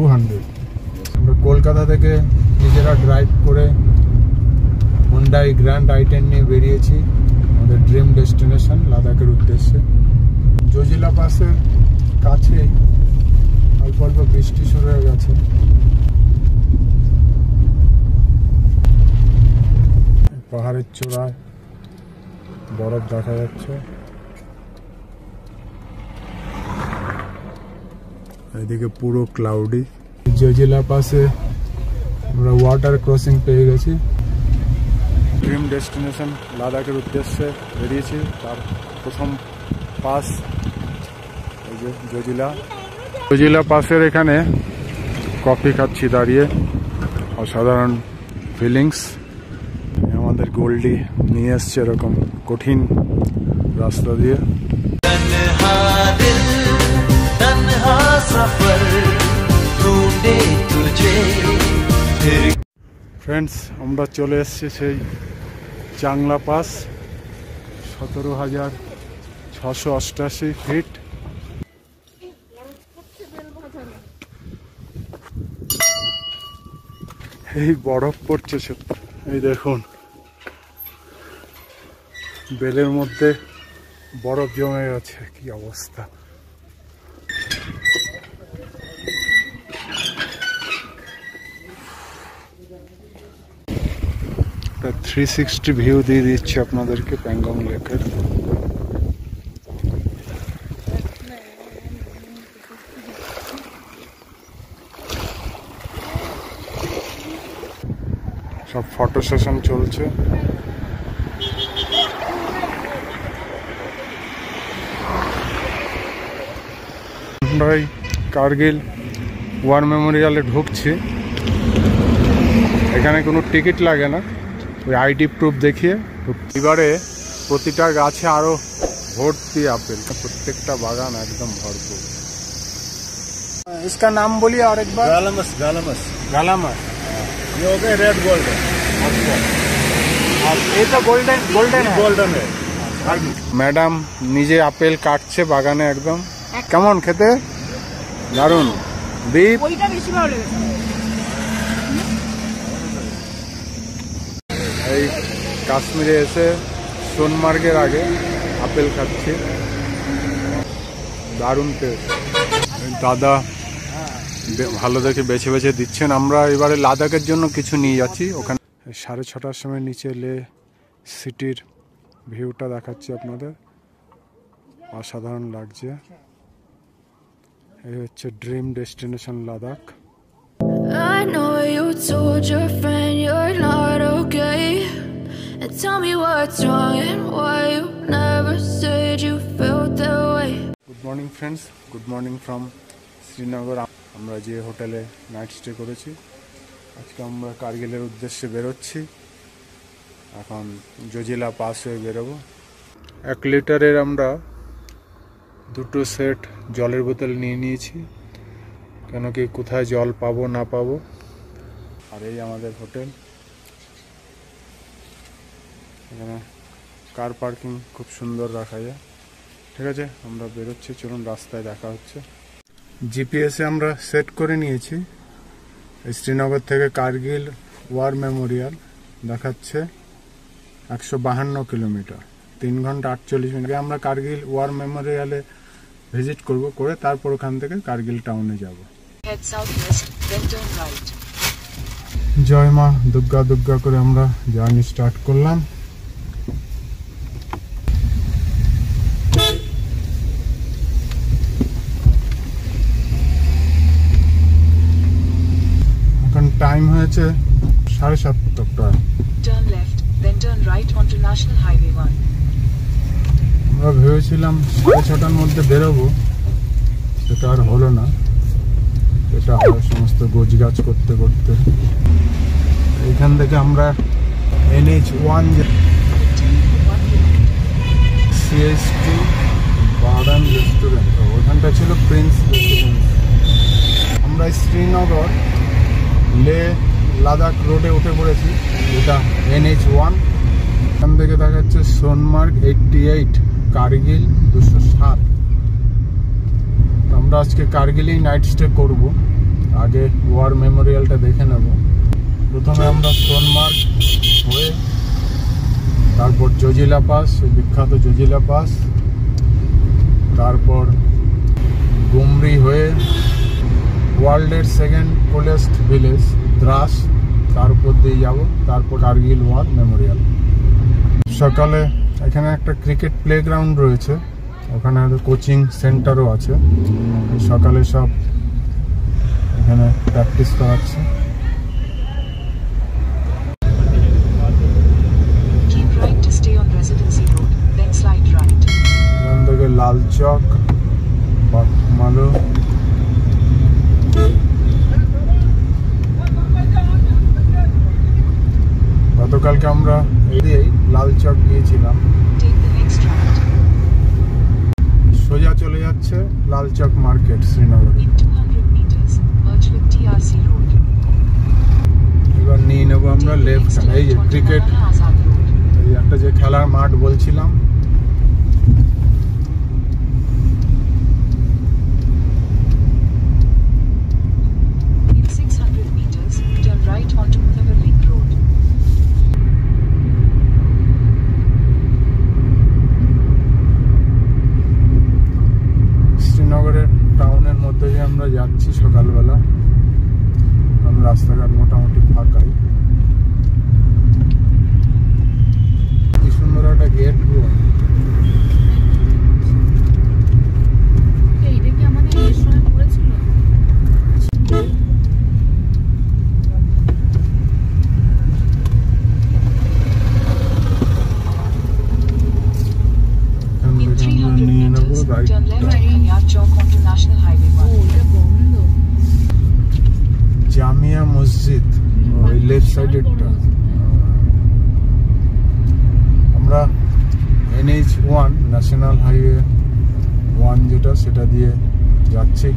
200। আমরা কলকাতা থেকে নিজেরা ড্রাইভ করে হুন্ডাই গ্র্যান্ড i10 নিয়ে বেরিয়েছি আমাদের ড্রিম ডেস্টিনেশন লাদাখের উদ্দেশ্যে। জজিলা পাসের কাছেই অল্প অল্প বৃষ্টি শুরু হয়ে গেছে। পাহাড়ের চূড়ায় বরফ দেখা যাচ্ছে। এদিকে পুরো ক্লাউডি। জজিলা পাসে আমরা ওয়াটার ক্রসিং পেয়ে গেছি। ড্রিম ডেস্টিনেশন লাদাখের উদ্দেশ্যে বেরিয়েছি। তার প্রথম পাস এই যে জজিলা পাসের এখানে কফি খাচ্ছি দাঁড়িয়ে, অসাধারণ ফিলিংস। আমাদের গোল্ডি নিয়ে এসছে এরকম কঠিন রাস্তা দিয়ে। ফ্রেন্ডস, আমরা চলে এসেছি সেই চাংলা পাস, 17,688 ফিট। এই বরফ পড়ছে, এই দেখুন বেলের মধ্যে বরফ জমে গেছে, কি অবস্থা। 360 ভিউ দিয়ে দিচ্ছে আপনাদেরকে প্যাংগং লেকের। সব ফটো সেশন চলছে। আমরা কার্গিল ওয়ার মেমোরিয়ালে ঢুকছি। এখানে কোনো টিকিট লাগে না, ওই আইডি প্রুফ দেখিয়ে। এবারে প্রতিটা গাছে আরো ভর্তি আপেল, প্রত্যেকটা বাগান একদম ভরপুর। इसका नाम बोलिए और एक बार। गालामस ये हो गए रेड गोल्डन। अच्छा, और ये तो गोल्डन है। ম্যাডাম নিজে আপেল কাটছে বাগানে একদম। কেমন খেতে? দারুণ। বিপ ওইটা বেশি ভালো লেগেছে। এই কাশ্মীরে এসে সোনমার্গের আগে আপেল খাচ্ছি, দারুণ টেস্ট। দাদা ভালো দেখে বেছে বেছে দিচ্ছেন। আমরা এবারে লাদাখের জন্য কিছু নিয়ে যাচ্ছি। ওখানে 6:30টার সময় নিচে লে সিটির ভিউটা দেখাচ্ছি আপনাদের, অসাধারণ লাগছে। এই হচ্ছে dream destination Ladakh. I know you told your friend you're not okay, and tell me what's wrong and why you never said you felt that way. Good morning friends, good morning from Srinagar. আমরা যে হোটেলে night stay করেছি, আজকে আমরা কার্গিলের উদ্দেশ্যে বেরোচ্ছি। এখন Zojila pass হয়ে বেরোবো। 1 লিটারের আমরা 2 সেট জলের বোতল নিয়ে নিয়েছি, কেন কি কোথায় জল পাবো না পাবো। আর এই আমাদের হোটেল। এখানে কার পার্কিং খুব সুন্দর রাখা যায়। ঠিক আছে, আমরা বেরোচ্ছি, চলুন রাস্তায় দেখা হচ্ছে। জিপিএসে আমরা সেট করে নিয়েছি। শ্রীনগর থেকে কার্গিল ওয়ার মেমোরিয়াল দেখাচ্ছে 152 কিলোমিটার, 3 ঘন্টা 48 মিনিট। আমরা কার্গিল ওয়ার মেমোরিয়ালে ভিজিট করব, করে তারপর ওখান থেকে কার্গিল টাউনে যাব। জয় মা দুর্গা দুর্গা করে আমরা জার্নি স্টার্ট করলাম। এখন টাইম হয়েছে 7:30টা। আমরা ভেবেছিলাম 6:30টার মধ্যে বেরোবো, সেটা আর হলো না। এটা হয় সমস্ত গোছগাছ করতে করতে। এইখান থেকে আমরা NH1 CST বাগান রেস্টুরেন্ট, ওখানটা ছিল প্রিন্স রেস্টুরেন্ট। আমরা শ্রীনগর লে লাদাখ রোডে উঠে পড়েছি, যেটা NH1। এখান থেকে দেখা যাচ্ছে সোনমার্গ 88, কার্গিল 207। আমরা আজকে কার্গিলেই নাইট স্টে করব। আর আগে ওয়ার মেমোরিয়ালটা দেখে নেব। প্রথমে আমরা সোনমার্গ হয়ে তারপর জজিলা পাস, বিখ্যাত জজিলা পাস, তারপর গুমরি হয়ে ওয়ার্ল্ডের সেকেন্ড কোলেস্ট ভিলেজ দ্রাস, তার উপর দিয়ে যাব, তারপর কার্গিল ওয়ার মেমোরিয়াল। সকালে এখানে একটা ক্রিকেট প্লেগ্রাউন্ড রয়েছে, ওখানে কোচিং সেন্টারও আছে, সকালে সব এখানে প্র্যাকটিস করাচ্ছে। এখান থেকে লাল চক, বাকমালো, গতকালকে আমরা এই লাল চক গিয়েছিলাম, সোজা চলে যাচ্ছে লাল চক মার্কেট শ্রীনগর। এবার নিয়ে নেবো আমরা লেফট। এই যে ক্রিকেট, এই একটা যে খেলার মাঠ বলছিলাম, শ্রীনগরের টাউনের মধ্যে দিয়ে আমরা যাচ্ছি সকালবেলা, কারণ রাস্তাঘাট মোটামুটি ফাঁকাই। কি সুন্দর একটা গেট গো। নিয়ে নেবো জামিয়া মসজিদ, ওই লেফট সাইডেরটা। আমরা NH1 ন্যাশনাল হাইওয়ে 1 যেটা, সেটা দিয়ে যাচ্ছি।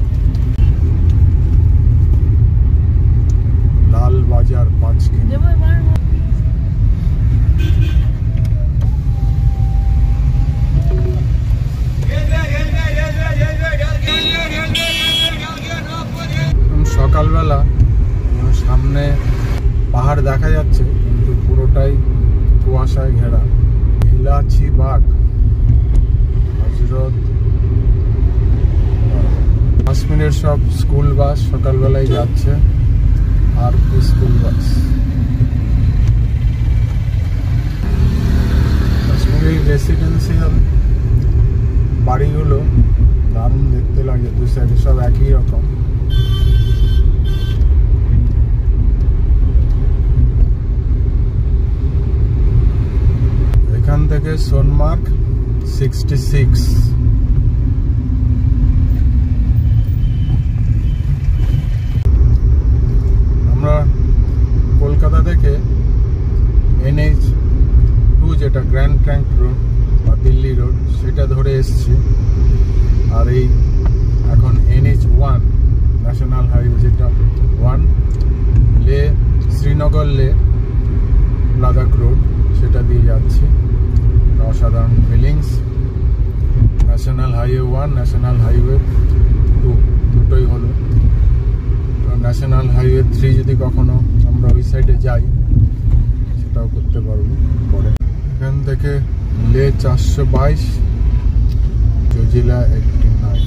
লাল বাজার 5 কিমি। সকালবেলা সামনে পাহাড় দেখা যাচ্ছে, কিন্তু পুরোটাই কুয়াশায় ঘেরা। ইলাচি বাগ, হজরত, কাশ্মীরের সব স্কুল বাস সকালবেলায় যাচ্ছে, আর কি স্কুল বাস। কাশ্মীরের রেসিডেন্সিয়াল বাড়িগুলো দারুণ দেখতে লাগে, দু সাইডে সব একই রকম। এখান থেকে সোনমার্গ 66। আমরা কলকাতা থেকে NH2 যেটা গ্র্যান্ড ট্রাঙ্ক রোড বা দিল্লি রোড, সেটা ধরে এসছি। আর এই এখন NH1 ন্যাশনাল হাইওয়ে যেটা 1 লে শ্রীনগর লে লাদাখ রোড, সেটা দিয়ে যাচ্ছি। অসাধারণ feelings. National highway 1, national highway 2 দুটোই হলো। ন্যাশনাল হাইওয়ে 3 যদি কখনো আমরা ওই সাইডে যাই, সেটাও করতে পারবো পরে। এখান থেকে লে 422, জজিলা 89,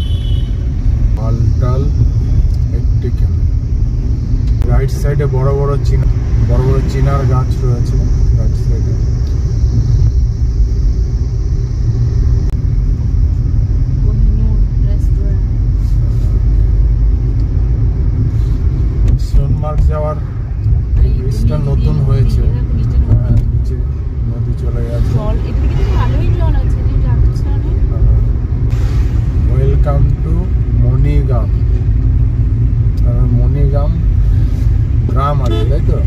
পালটাল 80 কিমি। রাইট সাইডে বড় বড় চিনার গাছ রয়েছে রাইট সাইডে। সোনমার্গ যাওয়ার ব্রিজটা নতুন হয়েছে, নিচে নদী চলে গেছে। Welcome to মনিগাম। মনিগাম গ্রাম আছে, তাই তো?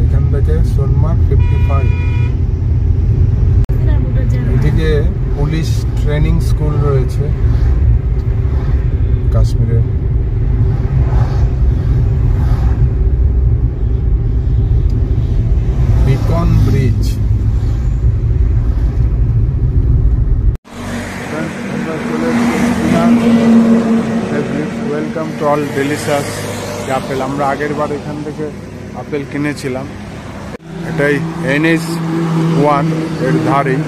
এখান থেকে সোনমার্গ 55। এদিকে পুলিশ ট্রেনিং স্কুল রয়েছে কাশ্মীরে। Beacon bridge all delicious apple. আমরা আগের বার এখান থেকে আপেল কিনেছিলাম। এটাই NH1 এর ধারেই।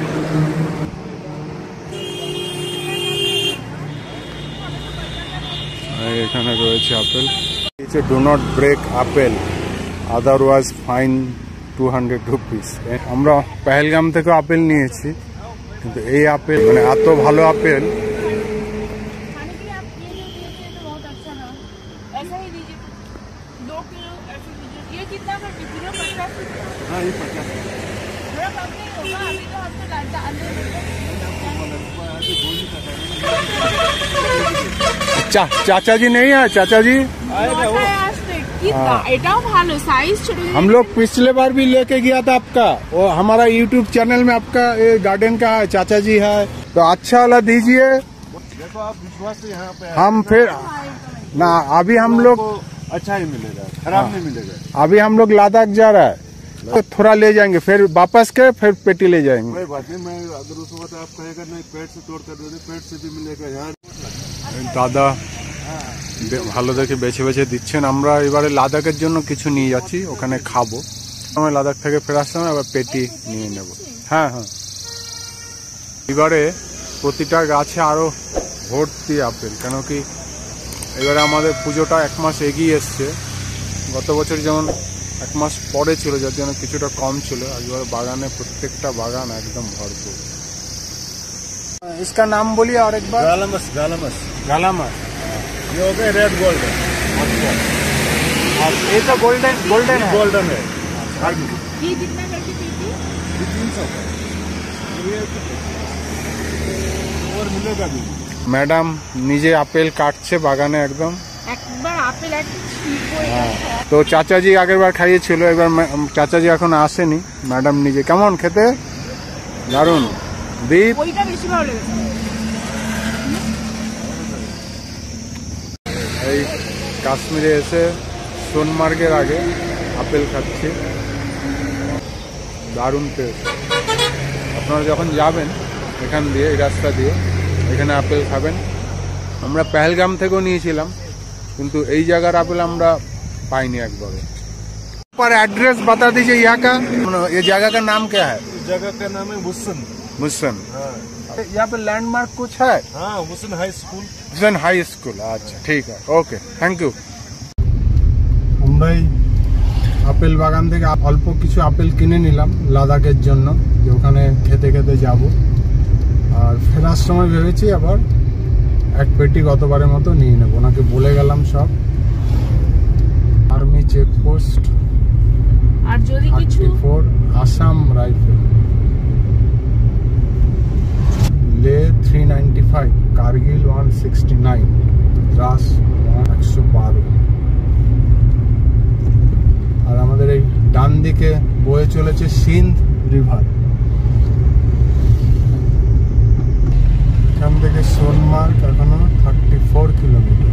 এখানে রয়েছে apple. Do not break apple, otherwise fine 200 rupees. আমরা পেহেলগাম থেকে আপেল নিয়েছি, কিন্তু এই আপেল মানে এত ভালো আপেল। चाचा जी नहीं है? चाचा जी हम लोग पिछले बार भी लेके गया था आपका, वो हमारा YouTube चैनल में आपका गार्डन का है, चाचा जी है, तो अच्छा वाला दीजिए। देखो आप विश्वास से यहाँ पे हम फिर ना अभी हम लोग अच्छा ही मिलेगा, खराब नहीं मिलेगा। अभी हम लोग लद्दाख जा रहा है, तो थोड़ा ले जाएंगे, फिर वापस के फिर पेटी ले जाएंगे। कोई बात नहीं, मैं अगर उस वक्त आप कहेगा नहीं पेट से तोड़ कर दे, पेट से भी मिलेगा यार। দাদা ভালো দেখে বেছে বেছে দিচ্ছেন। আমরা এবারে লাদাখের জন্য কিছু নিয়ে যাচ্ছি, ওখানে খাবো। আমরা লাদাখ থেকে ফেরার সময় আবার পেটি নিয়ে নেব। হ্যাঁ হ্যাঁ, এবারে প্রতিটা গাছে আরো ভর্তি আপেল, কেন কি এবারে আমাদের পুজোটা 1 মাস এগিয়ে এসছে। গত বছর যেমন 1 মাস পরে ছিল, যার জন্য কিছুটা কম ছিল। এবার বাগানে প্রত্যেকটা বাগান একদম ভরপুর। इसका नाम बोलिए और एक बार। गालामस, गालामस, गालामस। ये हो गए रेड गोल्डन। अच्छा, और ये तो गोल्डन गोल्डन है। गोल्डन है। ये कितना करके पेटी? 300 का। ये और मिलेगा भी। मैडम নিজে আপেল কাটছে বাগানে একদম। একবার আপেল একটা ছিলবো। তো চাচা জি আগের বার খাইয়েছিল, এবার চাচা জি এখন আসেনি, ম্যাডাম নিজে। কেমন খেতে? দারুণ। দীপ ওইটা বেশি ভালো লেগেছে। এই কাশ্মীরে এসে সোনমার্গের আগে আপেল খাচ্ছি, দারুণ টেস্ট। আপনারা যখন যাবেন এখান দিয়ে, এই রাস্তা দিয়ে, এখানে আপেল খাবেন। আমরা পেহেলগাম থেকেও নিয়েছিলাম, কিন্তু এই জায়গার আপেল আমরা পাইনি একবারও। पर एड्रेस बता दीजिए यहाँ का, ये जगह का नाम क्या है? इस जगह का नाम है मुसन। मुसन। हाँ, यहाँ पे लैंडमार्क कुछ है? हाँ, मुसन हाई स्कूल। मुसन हाई स्कूल, अच्छा ठीक है, ओके, थैंक यू। আমরাই আপেল বাগান থেকে অল্প কিছু আপেল কিনে নিলাম লাদাখের জন্য, যে ওখানে খেতে খেতে যাব। আর ফেরার সময় ভেবেছি আবার এক পেটি গতবারের মতো নিয়ে নেব, ওনাকে বলে গেলাম সব। আর্মি চেকপোস্ট, আর যদি কিছু 34 আসাম রাইফেল, লে 395, কার্গিল 169, দ্রাস 112। আর আমাদের এই ডান দিকে বয়ে চলেছে সিন্ধ রিভার। এখান থেকে সোনমার্গ এখনো 34 কিলোমিটার।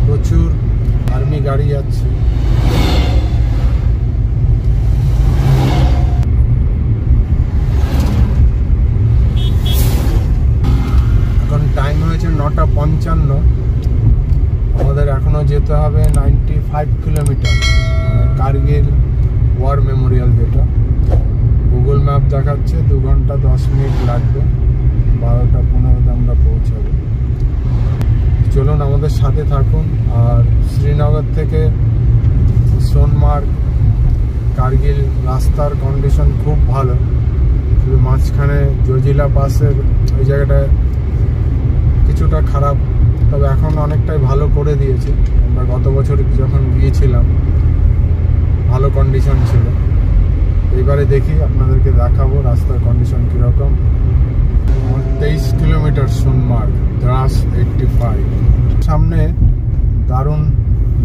প্রচুর আর্মি গাড়ি যাচ্ছে। এখন টাইম হয়েছে 9:55। আমাদের এখনো যেতে হবে 95 কিলোমিটার, কার্গিল ওয়ার মেমোরিয়াল, যেটা গুগল ম্যাপ দেখাচ্ছে 2 ঘন্টা 10 মিনিট লাগবে। 12:15 আমরা পৌঁছাবো। চলুন আমাদের সাথে থাকুন। আর শ্রীনগর থেকে সোনমার্গ কার্গিল রাস্তার কন্ডিশন খুব ভালো, শুধু মাঝখানে জজিলা পাসের ওই জায়গাটা কিছুটা খারাপ, তবে এখন অনেকটাই ভালো করে দিয়েছে। আমরা গত বছর যখন গিয়েছিলাম ভালো কন্ডিশন ছিল। এইবারে দেখি, আপনাদেরকে দেখাবো রাস্তার কন্ডিশন কীরকম। 23 কিলোমিটার সোনমার্গ, দ্রাস 85। সামনে দারুণ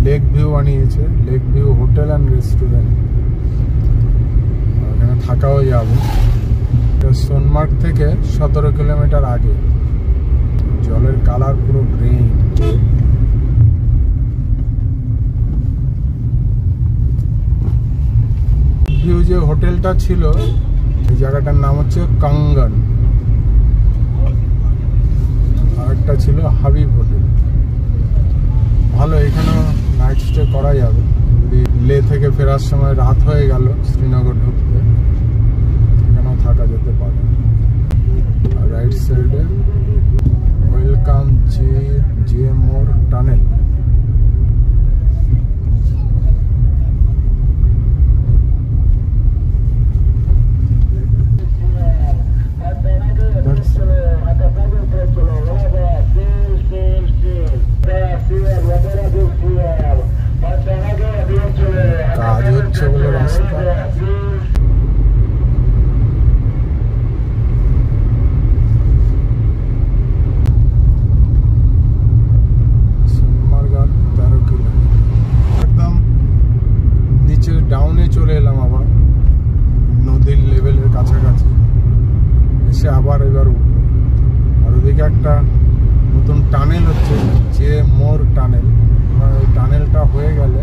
লেক ভিউ বানিয়েছে, lake view hotel and restaurant, এখানে থাকাও যাবে। সোনমার্গ থেকে 17 কিলোমিটার আগে। জলের কালার পুরো গ্রিন। ভিউ যে হোটেলটা ছিল এই জায়গাটার নাম হচ্ছে কাঙ্গন, আর একটা ছিল হাবিব হোটেল। ভালো, এখানেও নাইট স্টে করা যাবে যদি লে থেকে ফেরার সময় রাত হয়ে গেল শ্রীনগর ঢুকতে, এখানেও থাকা যেতে পারে। আর রাইট সাইডে ওয়েলকাম জে মোর টানেল। কাজ হচ্ছে বলে রাস্তা। সোনমার্গ 13 কিলোমিটার, একদম নিচে ডাউনে চলে এলাম, আবার নদীর লেভেলের কাছাকাছি এসে আবার এবার উঠলো। আর ওদিকে একটা নতুন টানেল হচ্ছে, যে মোর টানেল। এই টানেলটা হয়ে গেলে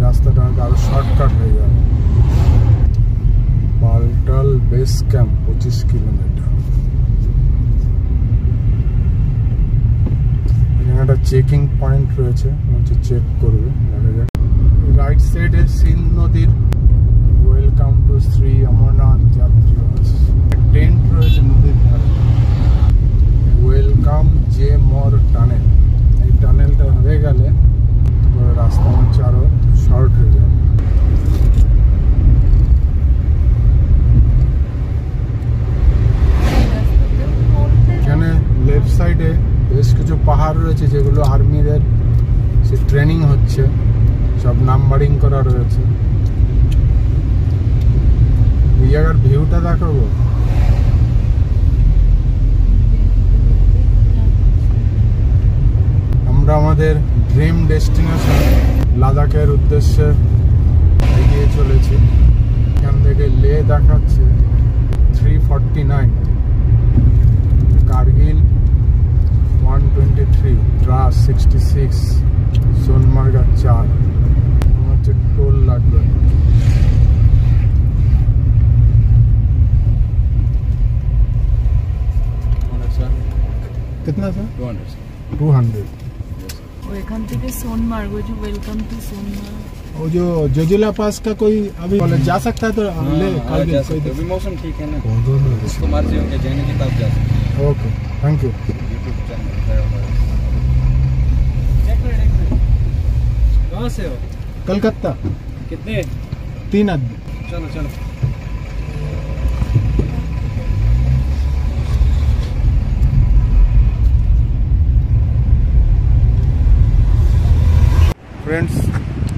রাস্তাটা আরো শর্টকাট হয়ে যাবে। Baltal base camp 25 kilometre. এখানে একটা চেকিং পয়েন্ট রয়েছে, চেক করবে। রাইট সাইডে সিন্ধ নদীর ওয়েলকাম টু শ্রী অমরনাথ যাত্রী বাস টেন্ট রয়েছে নদীর ধারে। ওয়েলকাম জে মোর টানেল। এই টানেলটা হয়ে গেলে রাস্তা হচ্ছে আরো শর্ট হয়ে যাবে। এখানে লেফট সাইডে বেশ কিছু পাহাড় রয়েছে যেগুলো আর্মিদের সে ট্রেনিং হচ্ছে, সব নাম্বারিং করা রয়েছে। এই জায়গার ভিউটা দেখাবো। আমরা আমাদের ড্রিম ডেস্টিনেশন লাদাখের উদ্দেশ্যে এগিয়ে চলেছি। এখান থেকে লে দেখাচ্ছে 349, কার্গিল 123, দ্রাস 66, সোনমার্গ 4। হচ্ছে টোল লাগবে। कितना सर? 200। वो एखान থেকে सोनमार्ग, वो जो वेलकम टू सोनमार्ग, वो जो जोजिला पास का कोई अभी जा सकता है तो ले जा सकते हो। अभी मौसम ठीक है ना, उसको मर्जी होगी जाने की तब जा सकते हो। Okay, thank you. YouTube channel कहाँ से हो? कलकत्ता। कितने? 3 आदमी। चलो चलो। ফ্রেন্ডস,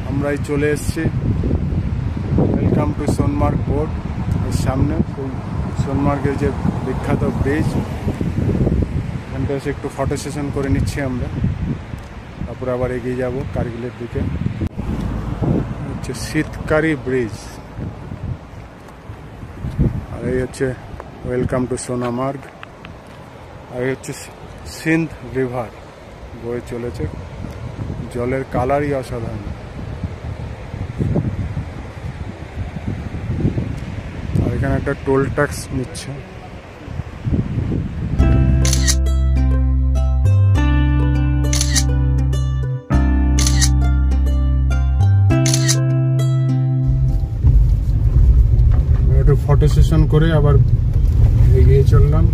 আমরাই চলে এসেছি ওয়েলকাম টু সোনমার্গ পোর্ট। এর সামনে সোনমার্গের যে বিখ্যাত ব্রিজ, এখানটা এসে একটু ফটো সেশন করে নিচ্ছি আমরা, তারপরে আবার এগিয়ে যাব কার্গিলের দিকে। হচ্ছে শীতকারী ব্রিজ, আর এই হচ্ছে ওয়েলকাম টু সোনামার্গ। আর এই হচ্ছে সিন্ধ রিভার বয়ে চলেছে, জলের কালারই অসাধারণ। আর এখানে একটা টোল ট্যাক্স নিচ্ছে। একটু ফটো সেশন করে আবার এগিয়ে চললাম।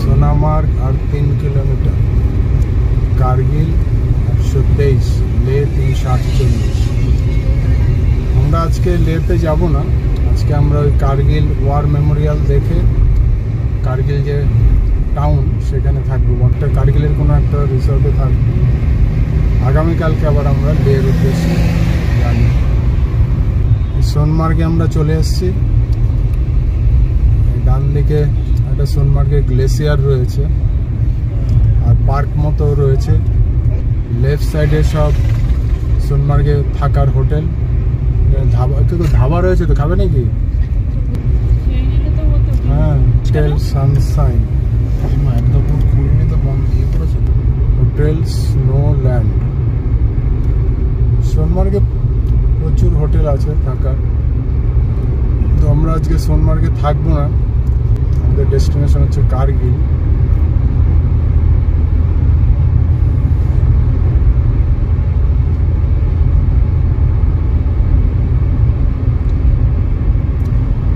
সোনামার্গ আর 3 কিলোমিটার, কার্গিল 123, লে 348। আমরা আজকে লেতে যাব না, আজকে আমরা ওই কার্গিল ওয়ার মেমোরিয়াল দেখে কার্গিল যে টাউন সেখানে থাকবো, একটা কার্গিলের কোনো একটা রিসর্টে থাকবো। আগামীকালকে আবার আমরা লের উদ্দেশ্যে জানি। সোনমার্গে আমরা চলে এসেছি। ডান দিকে একটা সোনমার্গের গ্লেসিয়ার রয়েছে, পার্ক মতো রয়েছে। লেফট সাইডে সব সোনমার্গে থাকার হোটেল, ধাবা রয়েছে। তো খাবে নাকি? হ্যাঁ, হোটেল সানশাইন, হোটেল স্নোল্যান্ড। সোনমার্গে প্রচুর হোটেল আছে থাকার। তো আমরা আজকে সোনমার্গে থাকবো না, আমাদের ডেস্টিনেশন হচ্ছে কার্গিল।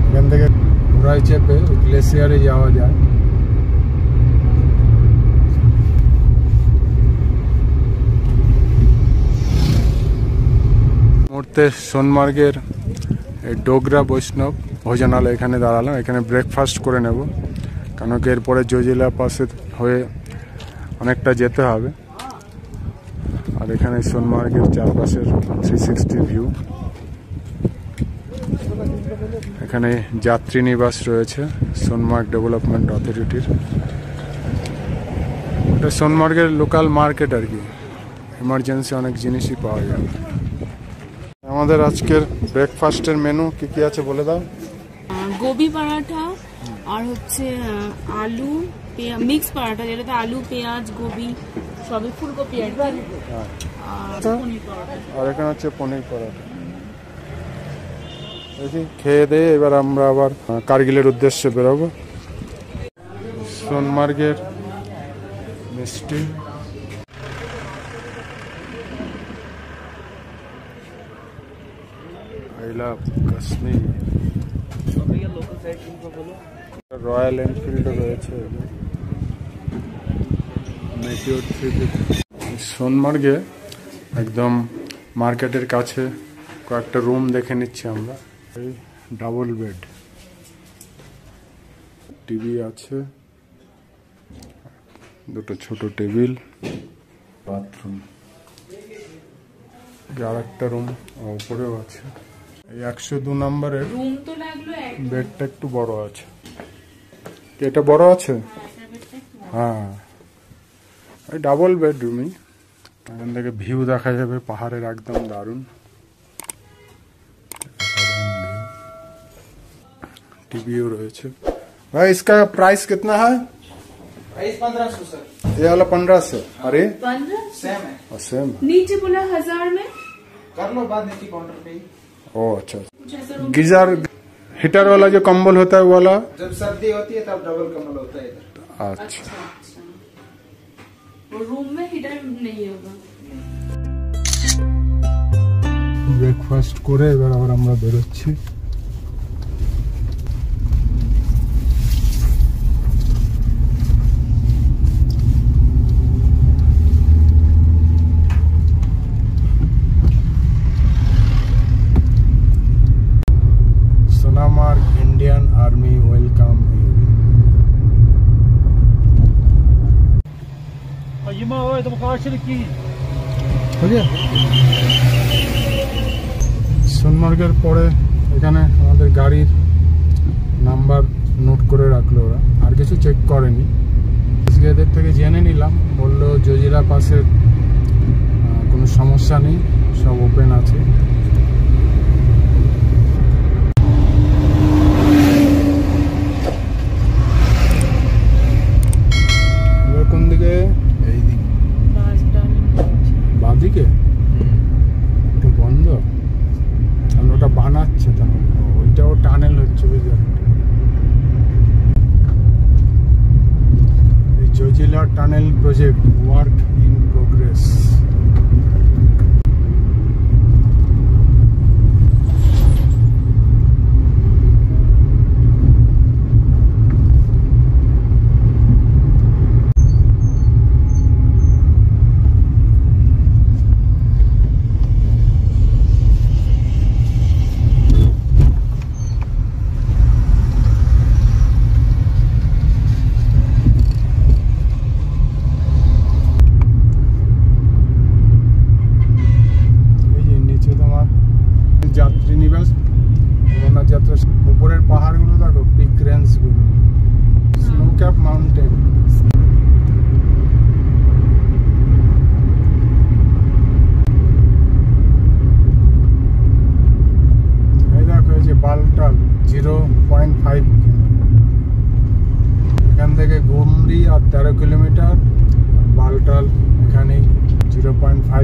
এখান থেকে ঘোড়ায় চেপে গ্লেসিয়ারে যাওয়া যায়। মুহূর্তে সোনমার্গের ডোগরা বৈষ্ণব ভোজনালয় এখানে দাঁড়ালাম। এখানে ব্রেকফাস্ট করে নেব, কারণ এরপরে জজিলা পাশে হয়ে অনেকটা যেতে হবে। আর এখানে সোনমার্গের চারপাশের 360 ভিউ। এখানে যাত্রী নিবাস রয়েছে সোনমার্গ ডেভেলপমেন্ট অথরিটির। এটা সোনমার্গের লোকাল মার্কেট আর কি, এমার্জেন্সি অনেক জিনিসই পাওয়া যাবে। আমাদের আজকের ব্রেকফাস্টের মেনু কি কি আছে বলে দাও। গোবি পরাঠা আর হচ্ছে আলু মিক্স পরাঠা, যেটাতে আলু পেঁয়াজ গোবি সবই, ফুলকপি আর এখানে হচ্ছে পনির পরাঠা। খেয়ে দিয়ে এবার আমরা আবার কার্গিলের উদ্দেশ্যে বেরোবো। সোনমার্গের মিষ্টি, I love Kashmir. Royal Enfield রয়েছে। সোনমার্গে একদম মার্কেটের কাছে কয়েকটা রুম দেখে নিচ্ছি আমরা। এই ডাবল বেড, টিভি আছে, দুটো ছোট টেবিল, বাথরুম। আর একটা রুম উপরেও আছে। এই 102 নম্বরের বেডটা একটু বড় আছে। এটা বড় আছে? হ্যাঁ, এই ডাবল বেডরুমই। এখান থেকে ভিউ দেখা যাবে পাহাড়ের, একদম দারুণ। टीवी রয়েছে। भाई इसका प्राइस कितना है? Price 1500 sir. ये वाला 1500। अरे 15 सेम है। सेम नीचे बोला 1000 में कर लो बाद में काउंटर पे। ओ अच्छा। गीजर हीटर वाला जो कंबल होता है वो वाला जब सर्दी होती है तब डबल कंबल होता है इधर। अच्छा। रूम में हीटर नहीं होगा। ব্রেকফাস্ট করে এবার আবার আমরা বেরোচ্ছি। Sonamarg Indian army welcome you. Yima oy da karşılık ki সোনমার্গের পরে এখানে আমাদের গাড়ির নাম্বার নোট করে রাখলো ওরা, আর কিছু চেক করেনি। আজকে এদের থেকে জেনে নিলাম, বললো জজিলা পাসের কোনো সমস্যা নেই, সব ওপেন আছে। এবার কোন দিকে? এই দিকে, বাঁদিকে একটু বন্ধ, কারণ ওটা বানাচ্ছে, তাহলে ওইটাও টানেল হচ্ছে, বুঝলেন? এই Zojila tunnel project work in progress.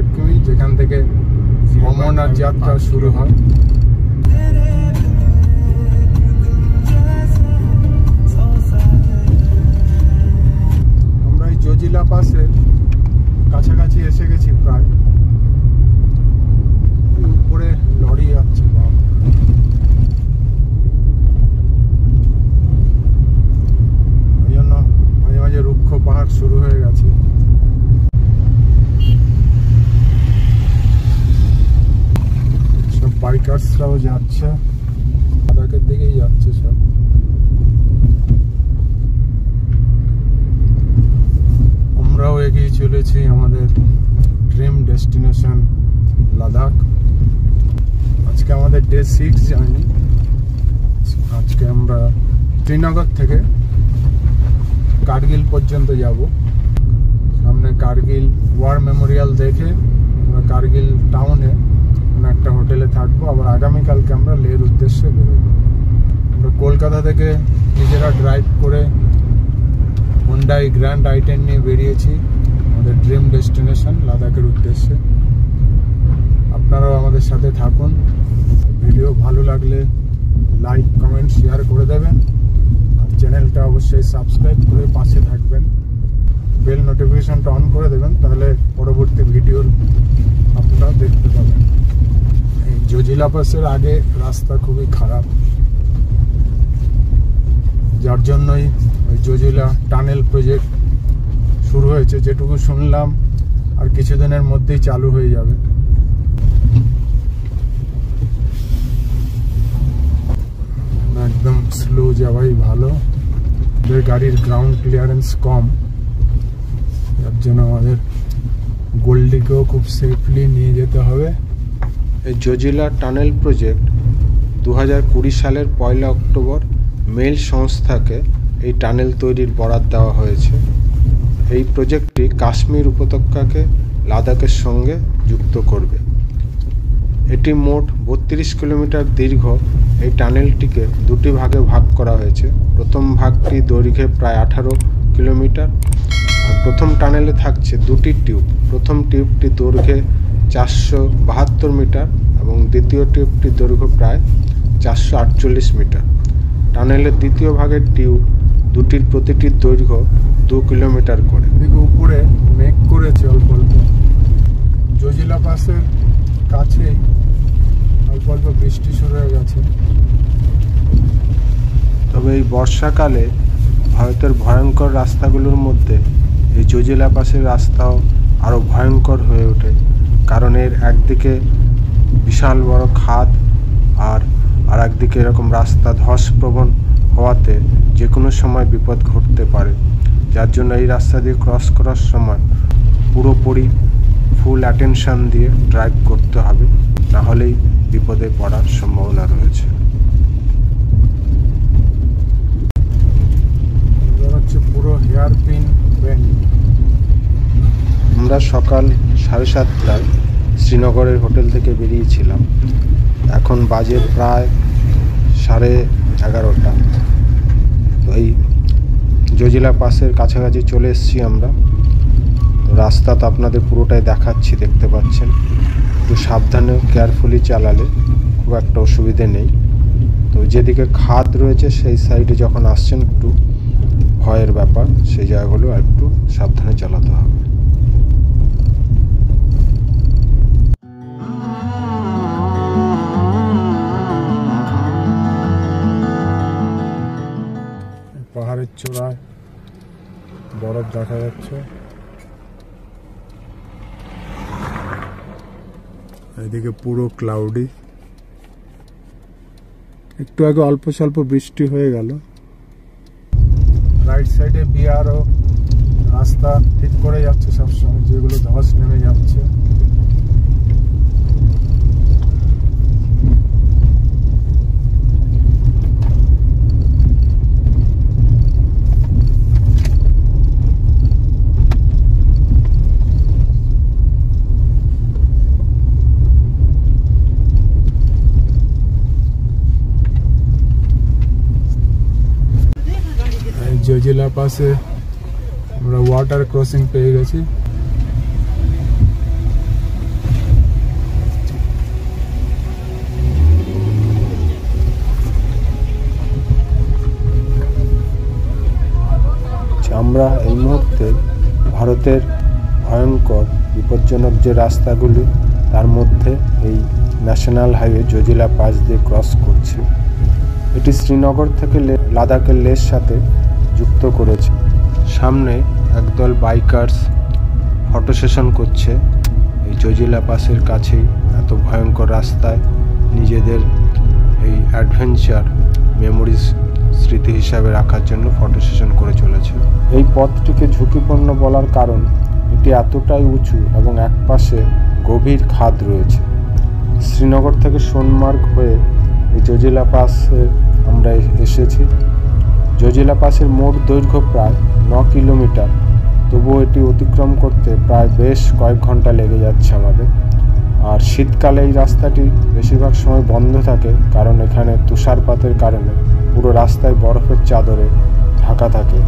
5 কিমি, যেখান থেকে অমরনাথ যাত্রা শুরু হয়। আমরা এই জজিলা পাসের কাছাকাছি এসে গেছি প্রায়। উপরে লরি যাচ্ছে, ওই জন্য মাঝে মাঝে রুক্ষ পাহাড় শুরু হয়ে গেছে। সব বাইকার্সরাও যাচ্ছে, লাদাখের দিকেই যাচ্ছে সব। আমরাও এগিয়ে চলেছি আমাদের ড্রিম ডেস্টিনেশন লাদাখ। আজকে আমাদের ডে 6 জার্নি। আজকে আমরা শ্রীনগর থেকে কার্গিল পর্যন্ত যাব। সামনে কার্গিল ওয়ার মেমোরিয়াল দেখে আমরা কার্গিল টাউনে একটা হোটেলে থাকবো। আবার আগামীকালকে আমরা লেহর উদ্দেশ্যে বেরোবো। আমরা কলকাতা থেকে নিজেরা ড্রাইভ করে হুন্ডাই গ্র্যান্ড i10 নিয়ে বেরিয়েছি আমাদের ড্রিম ডেস্টিনেশন লাদাখের উদ্দেশ্যে। আপনারাও আমাদের সাথে থাকুন। ভিডিও ভালো লাগলে লাইক, কমেন্ট, শেয়ার করে দেবেন। আর চ্যানেলটা অবশ্যই সাবস্ক্রাইব করে পাশে থাকবেন। বেল নোটিফিকেশনটা অন করে দেবেন, তাহলে পরবর্তী ভিডিওর আপনারা দেখতে পাবেন। এই জজিলা পাসের আগে রাস্তা খুবই খারাপ, যার জন্যই ওই জজিলা টানেল প্রজেক্ট শুরু হয়েছে, যেটুকু শুনলাম আর কিছুদিনের মধ্যেই চালু হয়ে যাবে। একদম স্লো যাওয়াই ভালো, গাড়ির গ্রাউন্ড ক্লিয়ারেন্স কম, যার জন্য আমাদের গোল্ডিকেও খুব সেফলি নিয়ে যেতে হবে। এই জজিলা টানেল প্রজেক্ট 2020 সালের 1 অক্টোবর মেল সংস্থাকে এই টানেল তৈরির বরাত দেওয়া হয়েছে। এই প্রজেক্টটি কাশ্মীর উপত্যকাকে লাদাখের সঙ্গে যুক্ত করবে। এটি মোট 32 কিলোমিটার দীর্ঘ। এই টানেলটিকে দুটি ভাগে ভাগ করা হয়েছে। প্রথম ভাগটি দৈর্ঘ্যে প্রায় 18 কিলোমিটার। আর প্রথম টানেলে থাকছে দুটি টিউব। প্রথম টিউবটি দৈর্ঘ্যে 472 মিটার এবং দ্বিতীয় টিউবটি দৈর্ঘ্য প্রায় 448 মিটার। টানেলের দ্বিতীয় ভাগের টিউব দুটির প্রতিটির দৈর্ঘ্য 2 কিলোমিটার করে। উপরে মেঘ করেছে অল্প অল্প। জজিলা পাসের কাছে অল্প অল্প বৃষ্টি শুরু হয়ে গেছে। তবে এই বর্ষাকালে ভারতের ভয়ঙ্কর রাস্তাগুলোর মধ্যে এই জজিলা পাসের রাস্তাও আরও ভয়ঙ্কর হয়ে ওঠে, কারণ এর একদিকে বিশাল বড় খাদ আর একদিকে এরকম রাস্তা ধসপ্রবণ হওয়াতে যে কোনো সময় বিপদ ঘটতে পারে। যার জন্য এই রাস্তা দিয়ে ক্রস করার সময় পুরোপুরি ফুল অ্যাটেনশন দিয়ে ড্রাইভ করতে হবে, না হলেই বিপদে পড়ার সম্ভাবনা রয়েছে। হচ্ছে পুরো হেয়ারপিন বেন্ড। আমরা সকাল 7:30টায় শ্রীনগরের হোটেল থেকে বেরিয়েছিলাম। এখন বাজে প্রায় 11:30। তো এই জজিলা পাসের কাছাকাছি চলে এসেছি আমরা। তো রাস্তা তো আপনাদের পুরোটাই দেখাচ্ছি, দেখতে পাচ্ছেন। একটু সাবধানে কেয়ারফুলি চালালে খুব একটা অসুবিধে নেই। তো যেদিকে খাদ রয়েছে সেই সাইডে যখন আসছেন একটু ভয়ের ব্যাপার, সেই জায়গাগুলো একটু সাবধানে চালাতে হবে। পাহাড়ের চূড়ায় বরফ দেখা যাচ্ছে। এদিকে পুরো ক্লাউডি। একটু আগে অল্প স্বল্প বৃষ্টি হয়ে গেল। রাইট সাইডে বিআরও রাস্তা ঠিক করে যাচ্ছে সবসময়, যেগুলো ধস নেমে যাচ্ছে। জজিলা পাসে আমরা ওয়াটার ক্রসিং পেয়ে গেছি। ভারতের ভয়ঙ্কর বিপজ্জনক যে রাস্তাগুলি তার মধ্যে এই ন্যাশনাল হাইওয়ে জজিলা পাস দিয়ে ক্রস করছে। এটি শ্রীনগর থেকে লাদাখের লের সাথে যুক্ত করেছে। সামনে একদল বাইকার্স ফটো সেশন করছে এই জজিলা পাসের কাছেই। এত ভয়ঙ্কর রাস্তায় নিজেদের এই অ্যাডভেঞ্চার মেমোরিজ স্মৃতি হিসাবে রাখার জন্য ফটো সেশন করে চলেছে। এই পথটিকে ঝুঁকিপূর্ণ বলার কারণ এটি এতটাই উঁচু এবং একপাশে গভীর খাদ রয়েছে। শ্রীনগর থেকে সোনমার্গ হয়ে এই জজিলা পাসে আমরা এসেছি। জজিলা পাসের মোট দৈর্ঘ্য প্রায় 9 কিলোমিটার, তবুও এটি অতিক্রম করতে প্রায় বেশ কয়েক ঘন্টা লেগে যাচ্ছে আমাদের। আর শীতকালে এই রাস্তাটি বেশিরভাগ সময় বন্ধ থাকে, কারণ এখানে তুষারপাতের কারণে পুরো রাস্তায় বরফের চাদরে ঢাকা থাকে।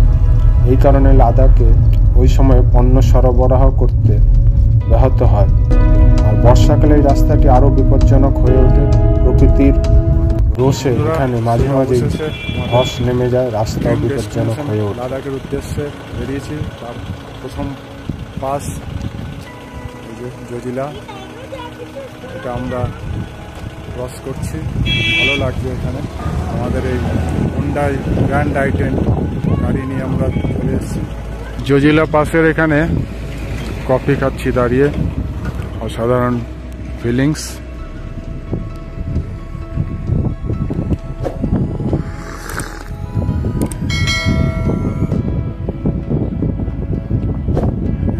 এই কারণে লাদাখে ওই সময় পণ্য সরবরাহ করতে ব্যাহত হয়। আর বর্ষাকালে এই রাস্তাটি আরও বিপজ্জনক হয়ে ওঠে। প্রকৃতির রোষে এখানে মাঝে মাঝে ধস নেমে যায়, রাস্তাও বিপজ্জনক হয়ে ওঠে। লাদাখের উদ্দেশ্যে বেরিয়েছি। তার প্রথম পাস এই যে জজিলা, এটা আমরা ক্রস করছি। ভালো লাগছে এখানে। আমাদের এই হোন্ডাই গ্র্যান্ড i10 গাড়ি নিয়ে আমরা চলে এসেছি জজিলা পাসের এখানে। কফি খাচ্ছি দাঁড়িয়ে, অসাধারণ ফিলিংস।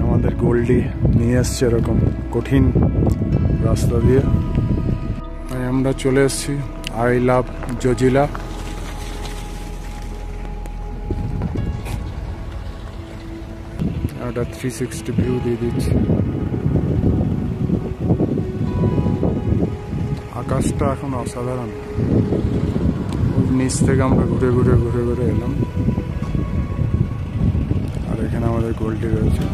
আমাদের গোল্ডি নিয়ে এসছে এরকম কঠিন রাস্তা দিয়ে। আমরা চলে এসেছি আই লাভ জজিলা। একটা 360 ভিউ দিয়ে দিচ্ছি। আকাশটা এখন অসাধারণ। নিচ থেকে আমরা ঘুরে ঘুরে এলাম। আর এখানে আমাদের গোল্ডি রয়েছে।